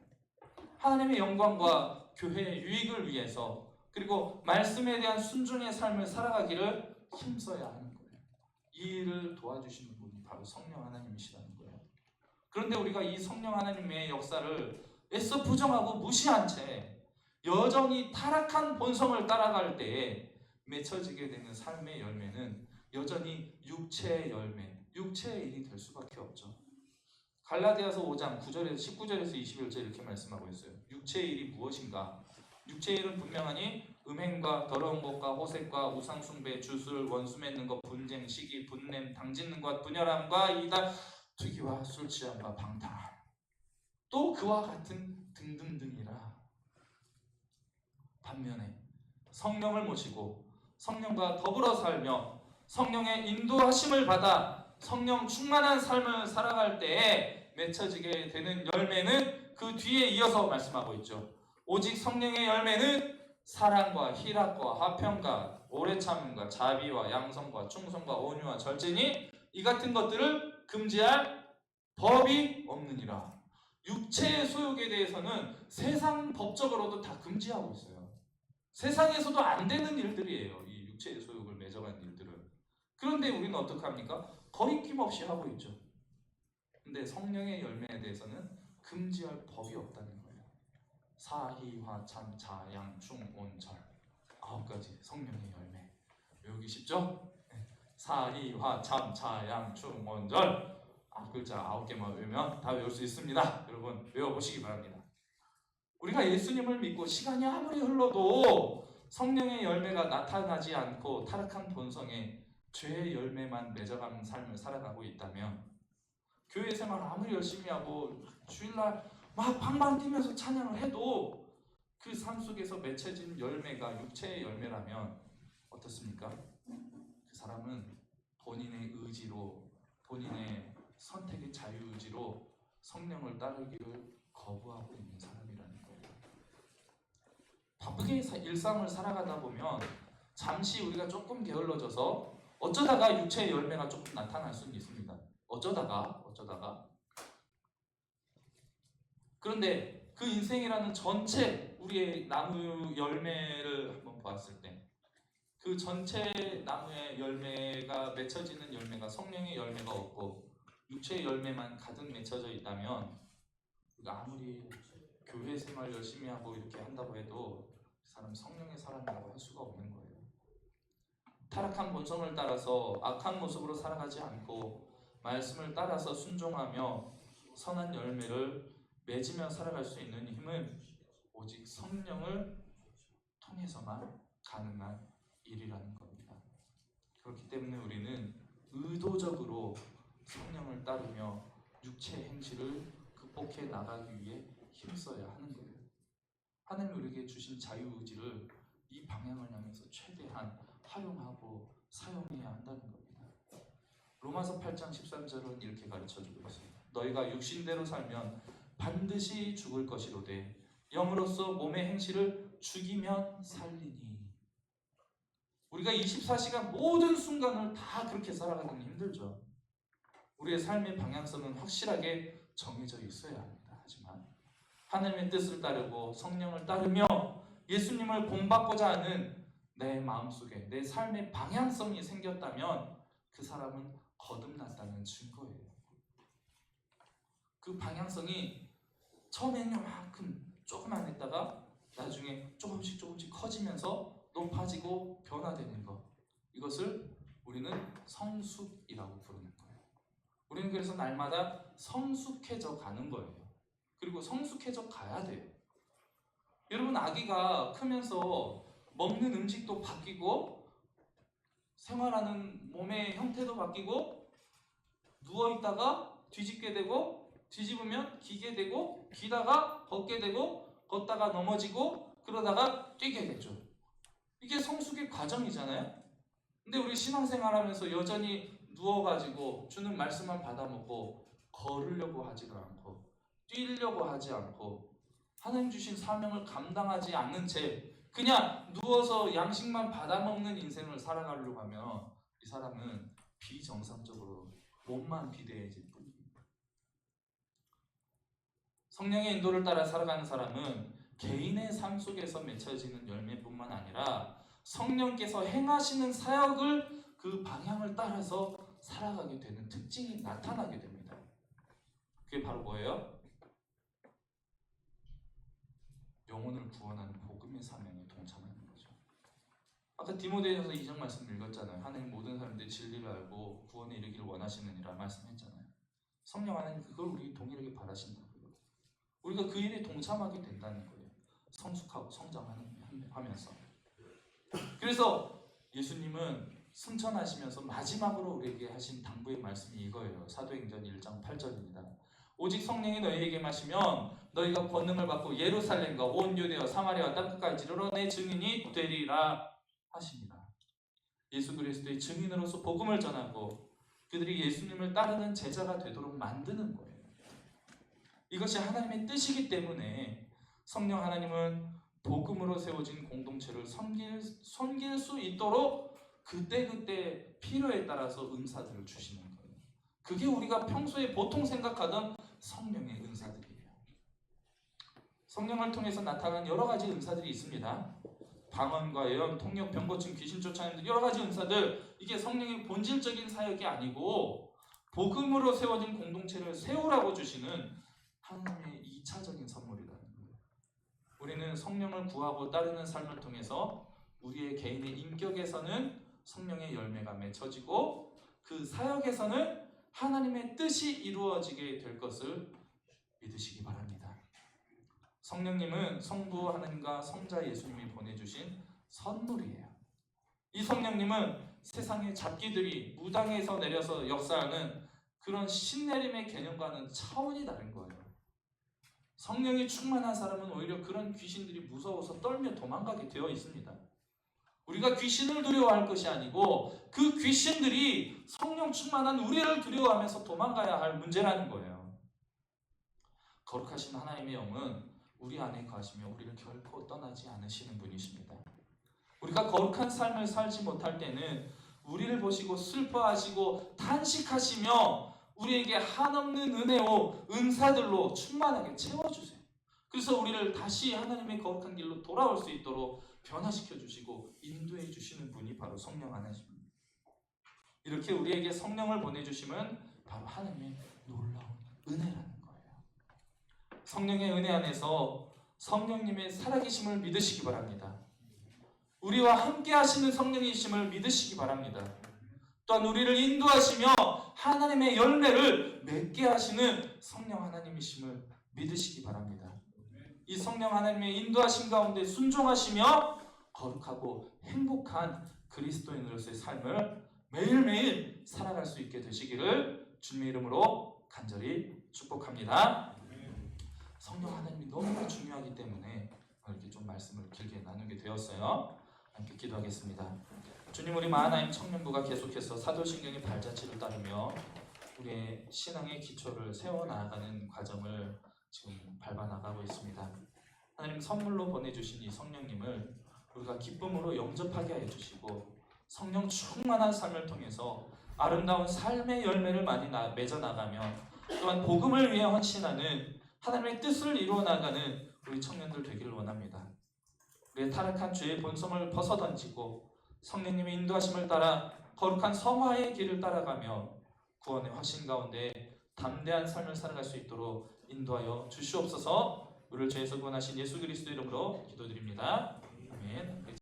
S1: 하나님의 영광과 교회의 유익을 위해서, 그리고 말씀에 대한 순종의 삶을 살아가기를 힘써야 하는 거예요. 이 일을 도와주시는 분이 바로 성령 하나님이시라는 거예요. 그런데 우리가 이 성령 하나님의 역사를 애써 부정하고 무시한 채 여전히 타락한 본성을 따라갈 때에 맺혀지게 되는 삶의 열매는 여전히 육체의 열매, 육체의 일이 될 수밖에 없죠. 갈라디아서 5장 9절에서 19절에서 21절 이렇게 말씀하고 있어요. 육체의 일이 무엇인가? 육체의 일은 분명하니 음행과 더러운 것과 호색과 우상숭배, 주술, 원수 맺는 것, 분쟁, 시기, 분냄, 당짓는 것, 분열함과 이다, 투기와 술취함과 방탕함, 또 그와 같은 등등등이라. 반면에 성령을 모시고 성령과 더불어 살며 성령의 인도하심을 받아 성령 충만한 삶을 살아갈 때에 맺혀지게 되는 열매는 그 뒤에 이어서 말씀하고 있죠. 오직 성령의 열매는 사랑과 희락과 화평과 오래 참음과 자비와 양성과 충성과 온유와 절제니 이 같은 것들을 금지할 법이 없느니라. 육체의 소욕에 대해서는 세상 법적으로도 다 금지하고 있어요. 세상에서도 안 되는 일들이에요. 이 육체의 소욕을 맺어간 일들은. 그런데 우리는 어떻게 합니까? 거리낌 없이 하고 있죠. 근데 성령의 열매에 대해서는 금지할 법이 없다는 거예요. 사희, 화, 참, 자, 양, 충, 온, 절. 9가지 성령의 열매. 외우기 쉽죠? 사희, 화, 참, 자, 양, 충, 온, 절. 글자 9개만 외우면 다 외울 수 있습니다. 여러분 외워보시기 바랍니다. 우리가 예수님을 믿고 시간이 아무리 흘러도 성령의 열매가 나타나지 않고 타락한 본성에 죄의 열매만 맺어가는 삶을 살아가고 있다면, 교회 생활 아무리 열심히 하고 주일날 막 방방 뛰면서 찬양을 해도 그 삶 속에서 맺혀진 열매가 육체의 열매라면 어떻습니까? 그 사람은 본인의 의지로, 본인의 선택의 자유의지로 성령을 따르기를 거부하고 있는 사람이라는 거예요. 바쁘게 일상을 살아가다 보면 잠시 우리가 조금 게을러져서 어쩌다가 육체의 열매가 조금 나타날 수는 있습니다. 어쩌다가. 그런데 그 인생이라는 전체 우리의 나무 열매를 한번 보았을 때 그 전체 나무의 열매가 맺혀지는 열매가 성령의 열매가 없고 육체의 열매만 가득 맺혀져 있다면 우리가 아무리 교회 생활 열심히 하고 이렇게 한다고 해도 그 사람 성령의 사람이라고 할 수가 없는 거예요. 타락한 본성을 따라서 악한 모습으로 살아가지 않고 말씀을 따라서 순종하며 선한 열매를 맺으며 살아갈 수 있는 힘은 오직 성령을 통해서만 가능한 일이라는 겁니다. 그렇기 때문에 우리는 의도적으로 성령을 따르며 육체의 행실을 극복해 나가기 위해 힘써야 하는 거예요. 하나님 우리에게 주신 자유의지를 이 방향을 향해서 최대한 활용하고 사용해야 한다는 겁니다. 로마서 8장 13절은 이렇게 가르쳐주고 있습니다. 너희가 육신대로 살면 반드시 죽을 것이로되 영으로서 몸의 행실을 죽이면 살리니. 우리가 24시간 모든 순간을 다 그렇게 살아가기는 힘들죠. 우리의 삶의 방향성은 확실하게 정해져 있어야 합니다. 하지만 하나님의 뜻을 따르고 성령을 따르며 예수님을 본받고자 하는 내 마음속에 내 삶의 방향성이 생겼다면 그 사람은 거듭났다는 증거예요. 그 방향성이 처음에는 요만큼 조금만 했다가 나중에 조금씩 커지면서 높아지고 변화되는 것, 이것을 우리는 성숙이라고 부르는 거예요. 우리는 그래서 날마다 성숙해져 가는 거예요. 그리고 성숙해져 가야 돼요. 여러분, 아기가 크면서 먹는 음식도 바뀌고 생활하는 몸의 형태도 바뀌고 누워있다가 뒤집게 되고 뒤집으면 기게 되고 기다가 걷게 되고 걷다가 넘어지고 그러다가 뛰게 되죠. 이게 성숙의 과정이잖아요. 근데 우리 신앙생활하면서 여전히 누워가지고 주는 말씀만 받아먹고 걸으려고 하지도 않고 뛰려고 하지 않고 하나님 주신 사명을 감당하지 않는 채 그냥 누워서 양식만 받아먹는 인생을 살아가려고 하면 이 사람은 비정상적으로 몸만 비대해질 뿐입니다. 성령의 인도를 따라 살아가는 사람은 개인의 삶 속에서 맺혀지는 열매뿐만 아니라 성령께서 행하시는 사역을 그 방향을 따라서 살아가게 되는 특징이 나타나게 됩니다. 그게 바로 뭐예요? 영혼을 구원하는 복음의 사명에 동참하는 거죠. 아까 디모데전서 2장 말씀 읽었잖아요. 하나님 모든 사람들이 진리를 알고 구원에 이르기를 원하시느니라 말씀했잖아요. 성령 하나님 그걸 우리 동일하게 바라신다고요. 우리가 그 일에 동참하게 된다는 거예요. 성숙하고 성장하면서. 그래서 예수님은 승천하시면서 마지막으로 우리에게 하신 당부의 말씀이 이거예요. 사도행전 1장 8절입니다. 오직 성령이 너희에게 마시면 너희가 권능을 받고 예루살렘과 온 유대와 사마리아와 땅끝까지 이르러 내 증인이 되리라 하십니다. 예수 그리스도의 증인으로서 복음을 전하고 그들이 예수님을 따르는 제자가 되도록 만드는 거예요. 이것이 하나님의 뜻이기 때문에 성령 하나님은 복음으로 세워진 공동체를 섬길 수 있도록 그때그때 필요에 따라서 은사들을 주시는 거예요. 그게 우리가 평소에 보통 생각하던 성령의 은사들이에요. 성령을 통해서 나타난 여러 가지 은사들이 있습니다. 방언과 예언, 통역, 병고침, 귀신 쫓아내는 등 여러 가지 은사들, 이게 성령의 본질적인 사역이 아니고 복음으로 세워진 공동체를 세우라고 주시는 하나님의 2차적인 선물이라는 거예요. 우리는 성령을 구하고 따르는 삶을 통해서 우리의 개인의 인격에서는 성령의 열매가 맺혀지고 그 사역에서는 하나님의 뜻이 이루어지게 될 것을 믿으시기 바랍니다. 성령님은 성부 하나님과 성자 예수님이 보내주신 선물이에요. 이 성령님은 세상의 잡기들이 무당에서 내려서 역사하는 그런 신내림의 개념과는 차원이 다른 거예요. 성령이 충만한 사람은 오히려 그런 귀신들이 무서워서 떨며 도망가게 되어 있습니다. 우리가 귀신을 두려워할 것이 아니고 그 귀신들이 성령 충만한 우리를 두려워하면서 도망가야 할 문제라는 거예요. 거룩하신 하나님의 영은 우리 안에 거하시며 우리를 결코 떠나지 않으시는 분이십니다. 우리가 거룩한 삶을 살지 못할 때는 우리를 보시고 슬퍼하시고 탄식하시며 우리에게 한없는 은혜와 은사들로 충만하게 채워주세요. 그래서 우리를 다시 하나님의 거룩한 길로 돌아올 수 있도록 변화시켜 주시고 인도해 주시는 분이 바로 성령 하나님입니다. 이렇게 우리에게 성령을 보내주심은 바로 하나님의 놀라운 은혜라는 거예요. 성령의 은혜 안에서 성령님의 살아계심을 믿으시기 바랍니다. 우리와 함께 하시는 성령이심을 믿으시기 바랍니다. 또한 우리를 인도하시며 하나님의 열매를 맺게 하시는 성령 하나님이심을 믿으시기 바랍니다. 이 성령 하나님의 인도하심 가운데 순종하시며 거룩하고 행복한 그리스도인으로서의 삶을 매일매일 살아갈 수 있게 되시기를 주님의 이름으로 간절히 축복합니다. 성령 하나님이 너무나 중요하기 때문에 이렇게 좀 말씀을 길게 나누게 되었어요. 함께 기도하겠습니다. 주님, 우리 마하나임 청년부가 계속해서 사도신경의 발자취를 따르며 우리의 신앙의 기초를 세워나가는 과정을 지금 밟아나가고 있습니다. 하나님, 선물로 보내주신 이 성령님을 우리가 기쁨으로 영접하게 해주시고 성령 충만한 삶을 통해서 아름다운 삶의 열매를 많이 맺어나가며 또한 복음을 위해 헌신하는 하나님의 뜻을 이루어나가는 우리 청년들 되기를 원합니다. 우리의 타락한 죄의 본성을 벗어던지고 성령님의 인도하심을 따라 거룩한 성화의 길을 따라가며 구원의 확신 가운데 담대한 삶을 살아갈 수 있도록 인도하여 주시옵소서. 우리를 죄에서 구원하신 예수 그리스도 이름으로 기도드립니다. 아멘.